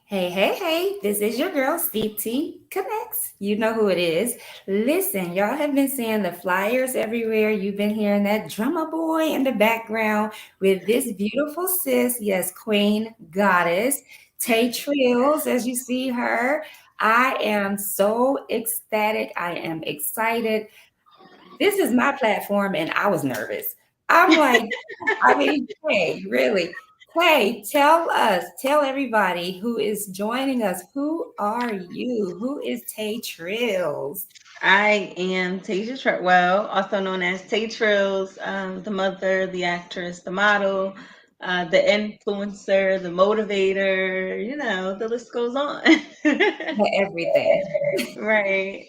Hey, hey, hey, this is your girl, Steep T Connects. You know who it is. Listen, y'all have been seeing the flyers everywhere. You've been hearing that drummer boy in the background with this beautiful sis, yes, Queen Goddess, Tay Trills, as you see her. I am so ecstatic. I am excited. This is my platform, and I was nervous. I'm like, hey, really. Hey, tell everybody who is joining us, who are you? Who is Tay Trills? I am Tayzia Treadwell, also known as Tay Trills, the mother, the actress, the model, the influencer, the motivator. The list goes on. Everything. Right.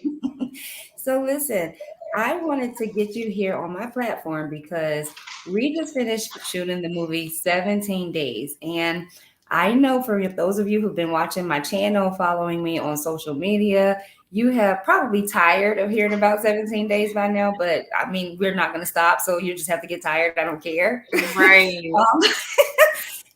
So listen, I wanted to get you here on my platform because we just finished shooting the movie 17 Days. And I know for those of you who've been watching my channel, following me on social media, you have probably tired of hearing about 17 days by now, but I mean, we're not going to stop. So you just have to get tired. I don't care. Right. Um,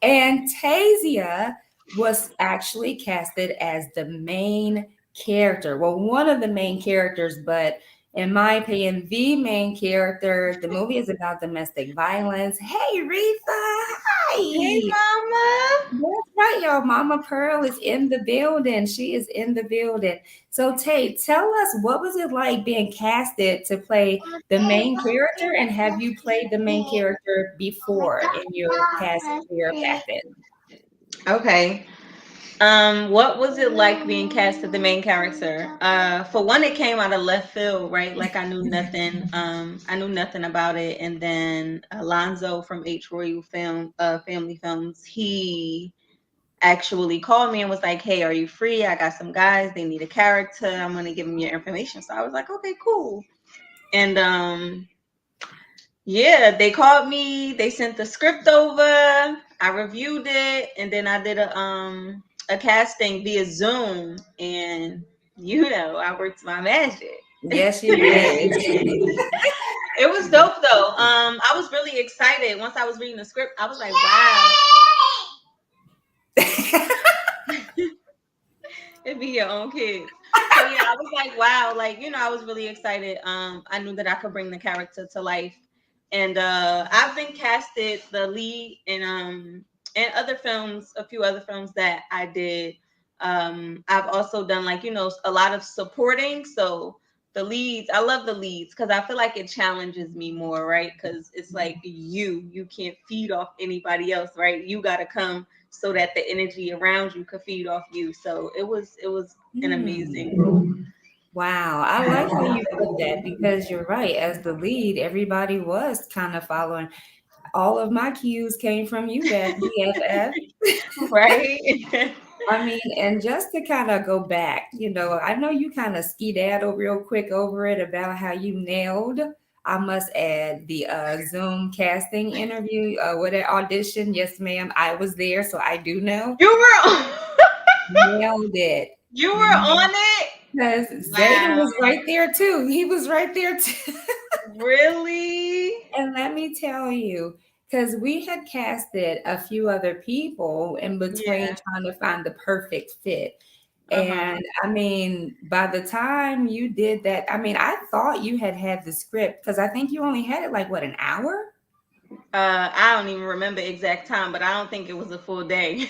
and Tayzia was actually casted as the main character. Well, one of the main characters, but in my opinion, the main character. The movie is about domestic violence. Hey, Retha. Hey, Hi. mama. That's right, y'all. Mama Pearl is in the building. She is in the building. So, Tay, tell us what was it like being casted to play the main character, and have you played the main character before in your past career back then? Okay. What was it like being cast as the main character? For one, it came out of left field, right? Like I knew nothing. I knew nothing about it. And then Alonzo from H Royal Family Films, he actually called me and was like, "Hey, are you free? I got some guys. They need a character. I'm gonna give them your information." So I was like, "Okay, cool." And yeah, they called me. They sent the script over. I reviewed it, and then I did a casting via Zoom, and I worked my magic. Yes, you did. It was dope though. I was really excited once I was reading the script. I was like, wow, it'd be your own kids. So yeah, I was like, wow, like I was really excited. I knew that I could bring the character to life, and I've been casted the lead in other films, a few other films that I did. I've also done like a lot of supporting. So the leads, I love the leads because I feel like it challenges me more, right? Because it's like you can't feed off anybody else, right? You got to come so that the energy around you could feed off you. So it was an amazing Hmm. role. Wow, I like how you put that because you're right. As the lead, everybody was kind of following. All of my cues came from you back, BFF. Right. I mean, and just to kind of go back, I know you kind of skedaddled real quick over it about how you nailed, I must add, the Zoom casting interview, with an audition. Yes, ma'am, I was there, so I do know. You were Nailed it. you were on it. Because Zayden Wow. was right there too. He was right there too. Really? And let me tell you, because we had casted a few other people in between Yeah. trying to find the perfect fit. Uh-huh. And I mean, by the time you did that, I mean, I thought you had the script because I think you only had it like what, an hour? I don't even remember exact time, but I don't think it was a full day.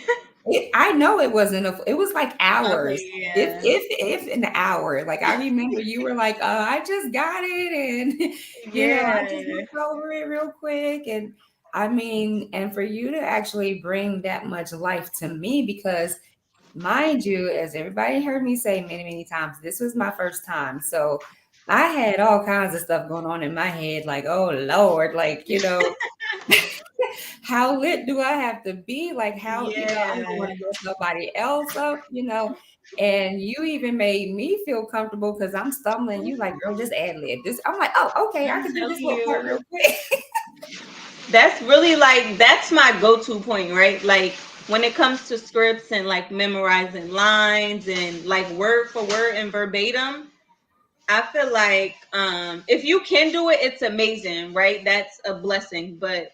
I know it wasn't it was like Okay, hours. If yeah. if if an hour. Like I remember you were like, I just got it and I just Yeah. looked over it real quick. And I mean, and for you to actually bring that much life to me, because mind you, as everybody heard me say many, many times, this was my first time. So I had all kinds of stuff going on in my head, like, oh Lord, like, how lit do I have to be? Like, how, I don't want Yeah. to mess nobody else up. And you even made me feel comfortable because I'm stumbling. You like, girl, just ad lib. This, I'm like, oh, okay, I I'm can do this telling little part you. real quick. That's really like that's my go-to point, right? Like when it comes to scripts and like memorizing lines and like word for word and verbatim, I feel like if you can do it, it's amazing, right? That's a blessing. But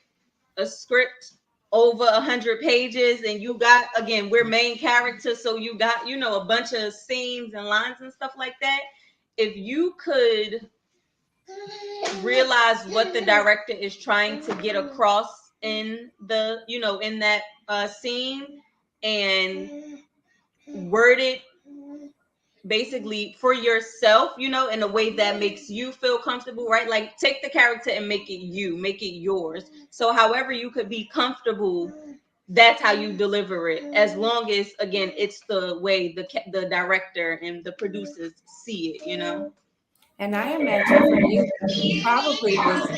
a script, over 100 pages, and you got, again, we're main characters, so you got, a bunch of scenes and lines and stuff like that. If you could realize what the director is trying to get across in the, in that scene, and word it basically for yourself, in a way that makes you feel comfortable, right? Like, take the character and make it you, make it yours. So however you could be comfortable, that's how you deliver it, as long as, again, it's the way the director and the producers see it. And I imagine for you, probably was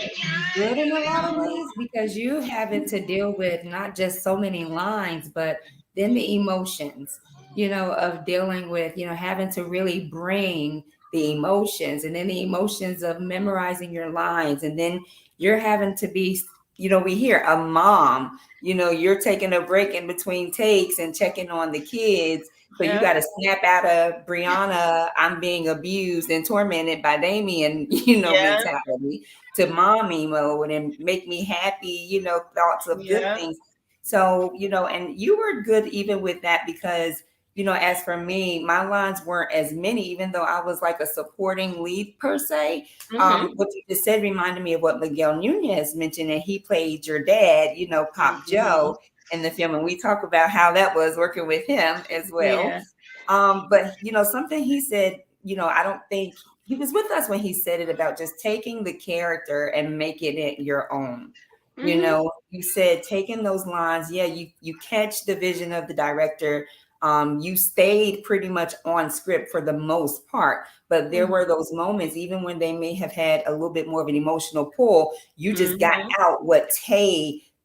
good in a lot of ways because you having to deal with not just so many lines, but then the emotions, of dealing with, having to really bring the emotions and then the emotions of memorizing your lines. And then you're having to be, we hear a mom, you're taking a break in between takes and checking on the kids. So you got Yeah. to snap out of Brianna, I'm being abused and tormented by Damien, Yeah. mentality to mommy mode and make me happy, thoughts of good Yeah. things. So, and you were good even with that because, as for me, my lines weren't as many, even though I was like a supporting lead per se. Mm-hmm. What you just said reminded me of what Miguel Nunez mentioned, and he played your dad, Pop Mm-hmm. Joe in the film. And we talk about how that was working with him as well. Yeah. But something he said, I don't think he was with us when he said it about just taking the character and making it your own. Mm-hmm. You said taking those lines, yeah, you catch the vision of the director. You stayed pretty much on script for the most part, but there were those moments, even when they may have had a little bit more of an emotional pull, you just got Mm-hmm. out what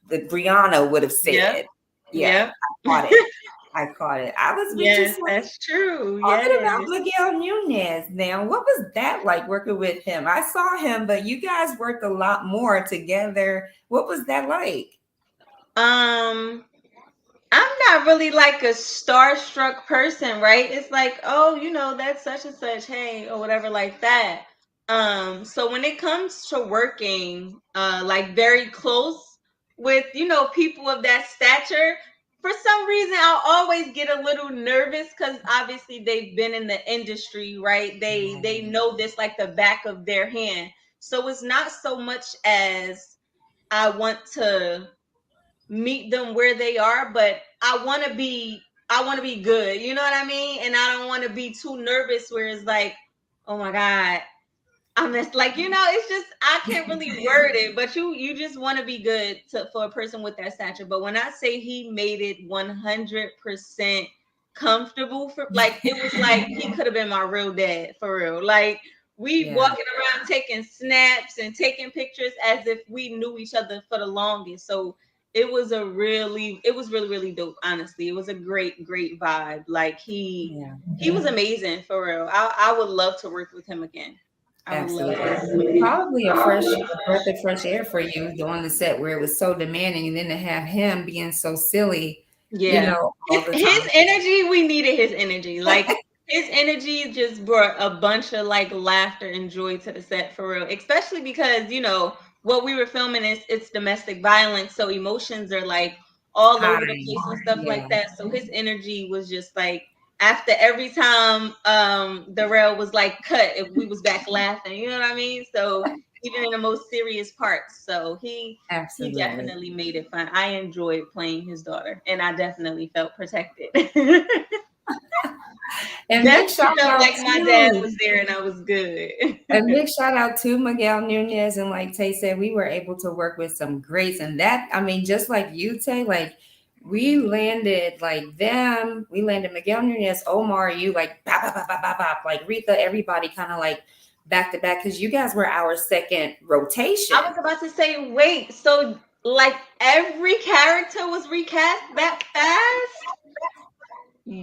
the Brianna would have Yep. said. Yeah, Yep. I caught it. I caught it. I was with you. Yes, that's true. Talking Yes. about Miguel Nunez now, what was that like working with him? I saw him, but you guys worked a lot more together. What was that like? Um, I'm not really like a starstruck person, right? It's like, oh, that's such and such, hey, or whatever like that. So when it comes to working like very close with, people of that stature, for some reason I'll always get a little nervous because obviously they've been in the industry, right? They know this like the back of their hand. So it's not so much as I want to meet them where they are, but I want to be good, you know what I mean? And I don't want to be too nervous where it's like, oh my god, I'm just like, it's just, I can't really word it, but you just want to be good for a person with that stature. But when I say he made it 100% comfortable, for like, it was like he could have been my real dad for real. Like, we Yeah, walking around taking snaps and taking pictures as if we knew each other for the longest. So it was really, really dope. Honestly, it was a great, great vibe. Like, yeah, he was amazing for real. I would love to work with him again. I would love to absolutely. work with him again. Probably a breath of fresh air for you on the set where it was so demanding, and then to have him being so silly, Yeah. all the His time. energy, we needed his energy. Like, his energy just brought a bunch of like laughter and joy to the set for real. Especially because, what we were filming is it's domestic violence. So emotions are like all over the Hi. place and stuff Yeah. like that. So his energy was just like, after every time the rail was like cut, if we was back laughing, you know what I mean? So even in the most serious parts. So he Absolutely. definitely made it fun. I enjoyed playing his daughter, and I definitely felt protected. And big Definitely shout felt out like my dad to was there and I was good. Miguel Nunez. And like Tay said, we were able to work with some greats. And that, I mean, just like you, Tay, like we landed like them, we landed Miguel Nunez, Omar, you like bop, bop, bop, bop, bop, bop, like Rita, everybody kind of like back to back because you guys were our second I was rotation. about to say, wait, so like every character was recast that fast?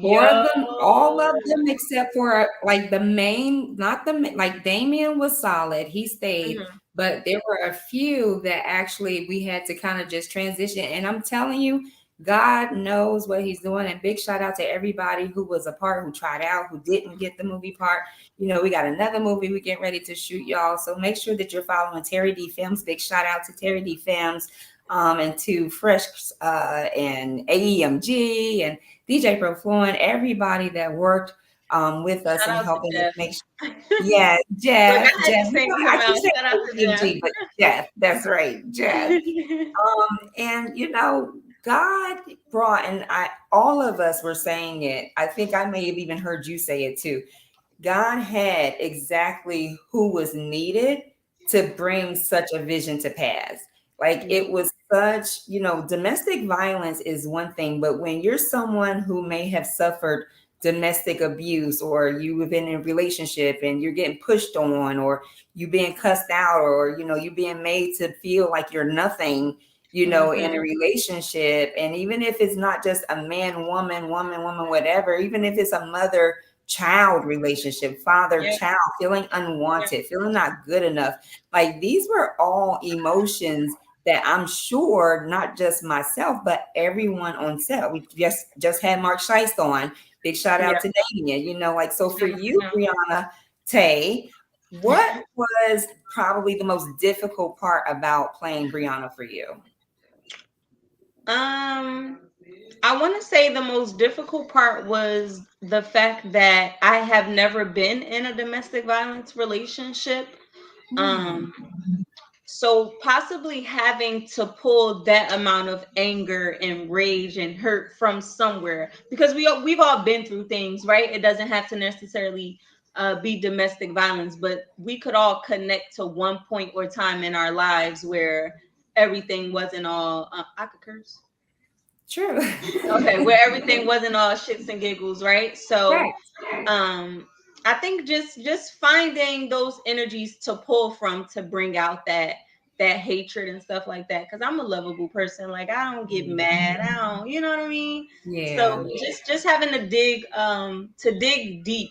Four of Yo. them, all of them except for like the main, not the like Damien was solid, he stayed, Mhm. but there were a few that actually we had to kind of just transition. And I'm telling you, God knows what He's doing. And big shout out to everybody who was a part, who tried out, who didn't get the movie part. We got another movie we get ready to shoot, y'all. So make sure that you're following Terry D Films. Big shout out to Terry D Films. and to Fresh and AEMG and DJ Pro Flow and everybody that worked with us Shout and out to helping us Jeff. make sure. Yeah, Look, Jeff, I had Jeff. to say You know, him I keep out. saying Shout out to Jeff. AEMG, but Jeff, that's right, Jeff. And you know, God brought, and all of us were saying it. I think I may have even heard you say it too. God had exactly who was needed to bring such a vision to pass. Like Yeah. it was such, you know, domestic violence is one thing, but when you're someone who may have suffered domestic abuse, or you've been in a relationship and you're getting pushed on, or you being cussed out, or you know, you being made to feel like you're nothing, you know, in a Mm-hmm. relationship. And even if it's not just a man, woman, whatever, even if it's a mother child relationship, father Yep. child, feeling Yep. unwanted, feeling not good enough. Like these were all emotions that I'm sure not just myself, but everyone on set. We just had Mark Scheist on. Big shout out Yep. to Damien. You know, like so for you, Yeah. Brianna Tay, what was probably the most difficult part about playing Brianna for you? Um, I want to say the most difficult part was the fact that I have never been in a domestic violence relationship. Hmm. Um, so possibly having to pull that amount of anger and rage and hurt from somewhere, because we've all been through things, right? It doesn't have to necessarily be domestic violence, but we could all connect to one point or time in our lives where everything wasn't all I could curse. True. Okay, where everything wasn't all shits and giggles, right? So Right. um I think just finding those energies to pull from to bring out that hatred and stuff like that, because I'm a lovable person. Like I don't get mad, I don't, you know what I mean? So Yeah. just having to dig deep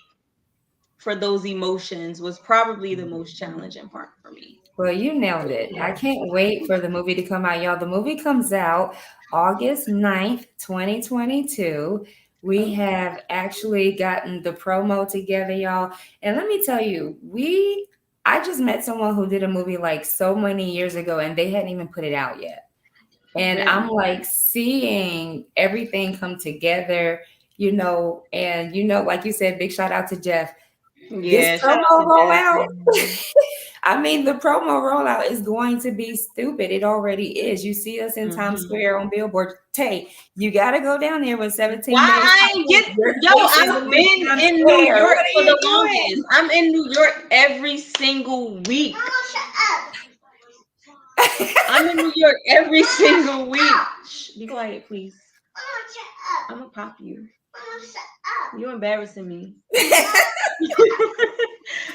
for those emotions was probably the most challenging part for me. Well, you nailed it. I can't wait for the movie to come out, y'all. The movie comes out August 9th, 2022. We Okay. have actually gotten the promo together, y'all. And let me tell you, I just met someone who did a movie like so many years ago and they hadn't even put it out yet. And I'm Really? like seeing everything come together, and like you said, big shout out to Jeff. This Yeah, shout out promo to Jeff, rollout, man. I mean, the promo rollout is going to be stupid. It already is. You see us in Times Mhm. Square on Billboard. Tay, you got to go down there with 17 Why days. I ain't get Your yo, face is I've in been Times in New Square. York What are for you the longest. doing? I'm in New York every single week. I'm in New York every single week. Shh, be quiet, please. I'm gonna pop you. You're embarrassing me.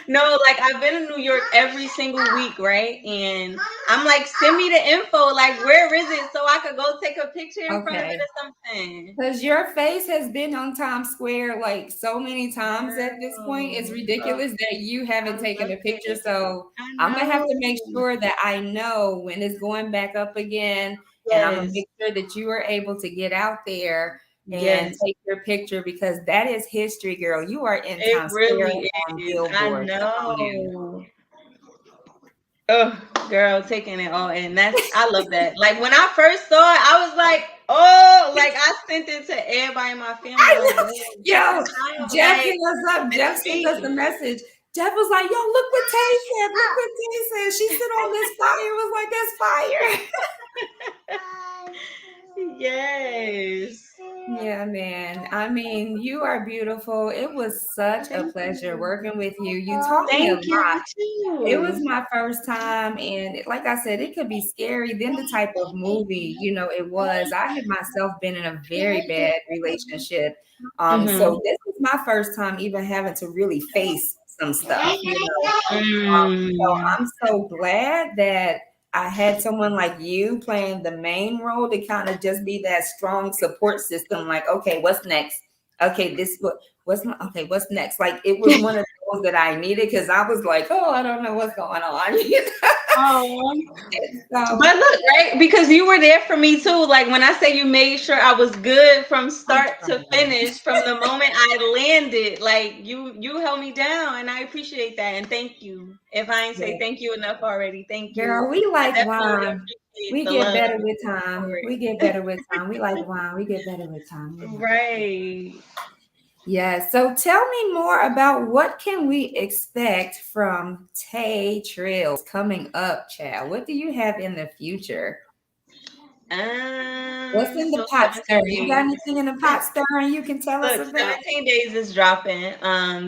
No, like I've been in New York every single week, right? And I'm like, send me the info. Like, where is it so I could go take a picture in front of it Okay. or something? Because your face has been on Times Square like so many times at this point. It's Girl, ridiculous that you I haven't taken love a picture. it. So I I'm gonna have know. to make sure that I know when it's going back up again, and I'm gonna Yes. make sure that you are able to get out there and Yes. take your picture because that is history, girl. You are in It Times Square really on is. I Billboard. Come on now. know. Oh, girl, taking it all in. I love that. Like when I first saw it, I was like, oh, like I sent it to everybody in my family, I like, know. yo, check Yo, this out. Jeff Like, hit us up. it's Jeff sent us a me. message. Jeff was like, yo, look what Tay said. Look what Tay said. She said on this fire. Was like, that's fire. Yes. Yeah, man. I mean, you are beautiful. It was such a Thank pleasure you. working with you. You taught me a Thank you lot. It was too. my first time, and like I said, it could be scary. Then the type of movie, it was. I had myself been in a very bad relationship. So Mm-hmm. this was my first time even having to really face some stuff. So Mm. I'm so glad that I had someone like you playing the main role to kind of just be that strong support system. Like, okay, what's next? Okay, okay, what's next? Like it was one of those that I needed because I was like, oh, I don't know what's going on. Oh. So But look, right? Because you were there for me too. Like when I say you made sure I was good from I'm start to trying. finish, from the moment I landed, like you held me down, and I appreciate that. And thank you. If I ain't say Yeah. thank you enough already, thank you. Girl, we I like definitely wine. appreciate We the get love better with for time. it. We get better with time. We like wine. We get better with time. You know. Right. Yeah. So tell me more about what can we expect from Tay Trails coming up, Chad? What do you have in the future? What's in the So pot stirring? 17 You got days. anything in the pot stirring you can tell us Look, about? 17 days is dropping.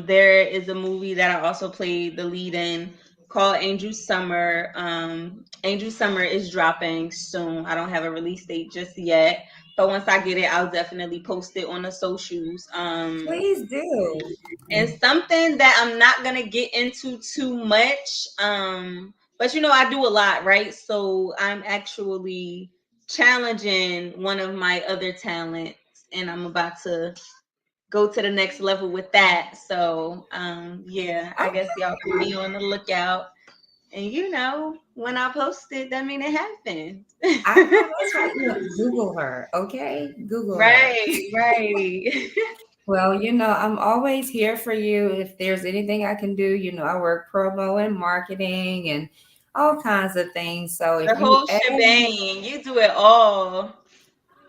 There is a movie that I also played the lead in called Angel Summer. Angel Summer is dropping soon. I don't have a release date just yet, but once I get it, I'll definitely post it on the socials. Please do. And something that I'm not gonna get into too much. But I do a lot, right? So I'm actually challenging one of my other talents, and I'm about to go to the next level with that. So yeah, I guess y'all can be on the lookout. And when I post it, that mean it happened. I know that's right. Look, Google her, okay? Google her. Right, right. Well, I'm always here for you. If there's anything I can do, I work promo and marketing and all kinds of things. So The if you whole ever shebang. You do it all.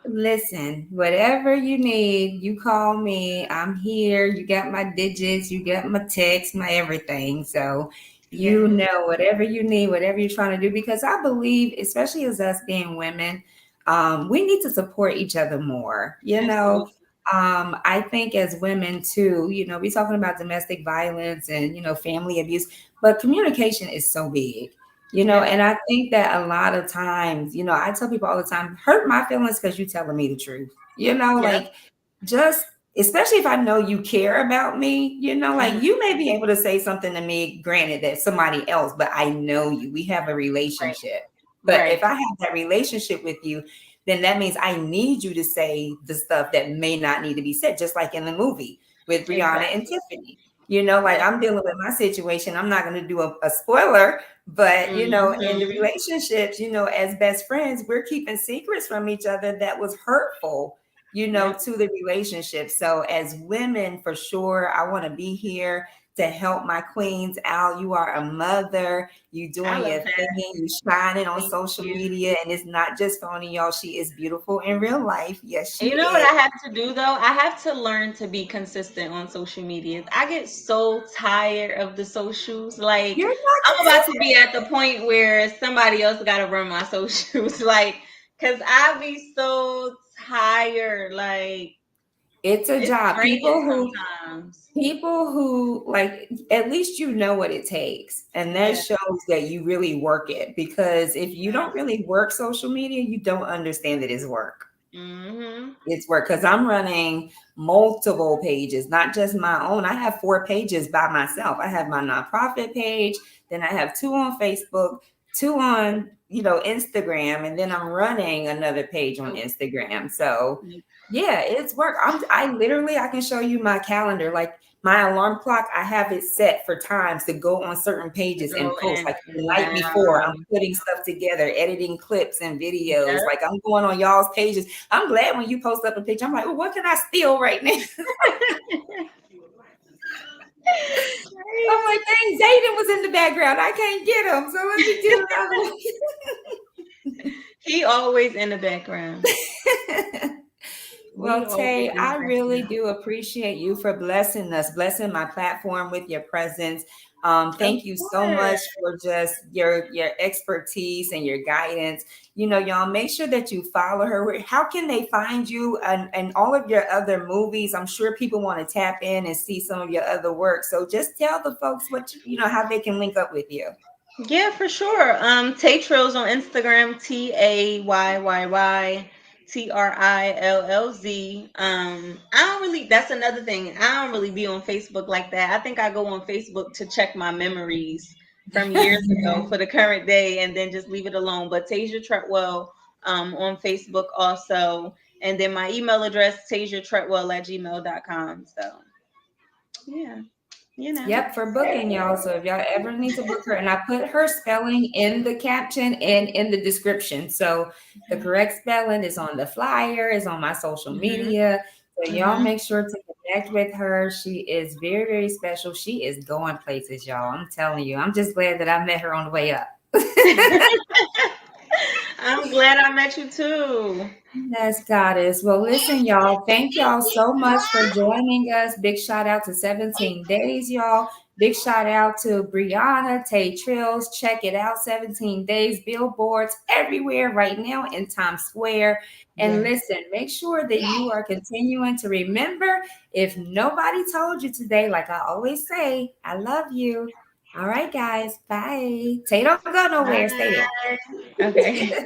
listen, whatever you need, you call me. I'm here. You got my digits, you got my text, my everything. So Yes, whatever you need, whatever you're trying to do, because I believe, especially as us being women, we need to support each other more. absolutely. I think as women too, we're talking about domestic violence and family abuse, but communication is so big. Yes, And I think that a lot of times, I tell people all the time, hurt my feelings because you're telling me the truth. yep. Like just especially if I know you care about me, like Mhm. you may be able to say something to me, granted that somebody else, but I know you. We have a Right, relationship. But right. if I have that relationship with you, then that means I need you to say the stuff that may not need to be said, just like in the movie with Brianna and Exactly. Tiffany. Like Yes. I'm dealing with my situation. I'm not going to do a spoiler, but in the Mhm. relationships, as best friends, we're keeping secrets from each other that was hurtful, Yep. to the relationship. So as women, for sure, I want to be here to help my queens out. You are a mother, you I doing love your thing, that. you shining on Thank social you. media, and it's not just phony, y'all. She is beautiful in real life. Yes, And she you know what is. I have to do though? I have to learn to be consistent on social media. I get so tired of the socials. Like You're not I'm about to consistent. be at the point where somebody else got to run my socials. Like, cause I be so tired. Like It's a it's job. draining sometimes. People who like, at least you know what it takes, and that Yeah. shows that you really work it, because if you don't Yes. really work social media, you don't understand that it's work. Mhm. It's work, because I'm running multiple pages, not just my own. I have 4 pages by myself. I have my nonprofit page, then I have 2 on Facebook, 2 on Instagram, and then I'm running another page on Oh, Instagram. So you yeah, it's work. I can show you my calendar, like my alarm clock. I have it set for times to go on certain to pages go and post. in. Like the night before, Wow. I'm putting stuff together, editing clips and videos. Yep. Like I'm going on y'all's pages. I'm glad when you post up a picture, I'm like, well, what can I steal right now? I'm like, dang, Zayden was in the background. I can't get him. So let me do He always in the background. another one. He Well, Tay, always in the I really background. do appreciate you for blessing us, blessing my platform with your presence. Of Thank you so course. much for just your expertise and your guidance. Y'all make sure that you follow her. How can they find you and all of your other movies? I'm sure people want to tap in and see some of your other work. So just tell the folks how they can link up with you. Yeah, for sure. Tay Trills on Instagram, TayYYYTRILLZ. I don't really, that's another thing. I don't really be on Facebook like that. I think I go on Facebook to check my memories from years ago for the current day and then just leave it alone. But Tayzia Treadwell on Facebook also. And then my email address, TayziaTreadwell@gmail.com. So yeah, you know. Yep, for booking y'all. So if y'all ever need to book her, and I put her spelling in the caption and in the description. So the correct spelling is on the flyer, is on my social Hmm. media. So y'all Hmm. make sure to connect with her. She is very, very special. She is going places, y'all. I'm telling you. I'm just glad that I met her on the way up. I'm glad I met you too. Yes, goddess. Well, listen, y'all. Thank y'all so much for joining us. Big shout out to 17 Days, y'all. Big shout out to Brianna Tay Trills. Check it out. 17 Days billboards everywhere right now in Times Square. And Yes. listen, make sure that you are continuing to remember if nobody told you today, like I always say, I love you. All right, guys. Bye. Tay, don't go nowhere. Stay there. Bye. Okay.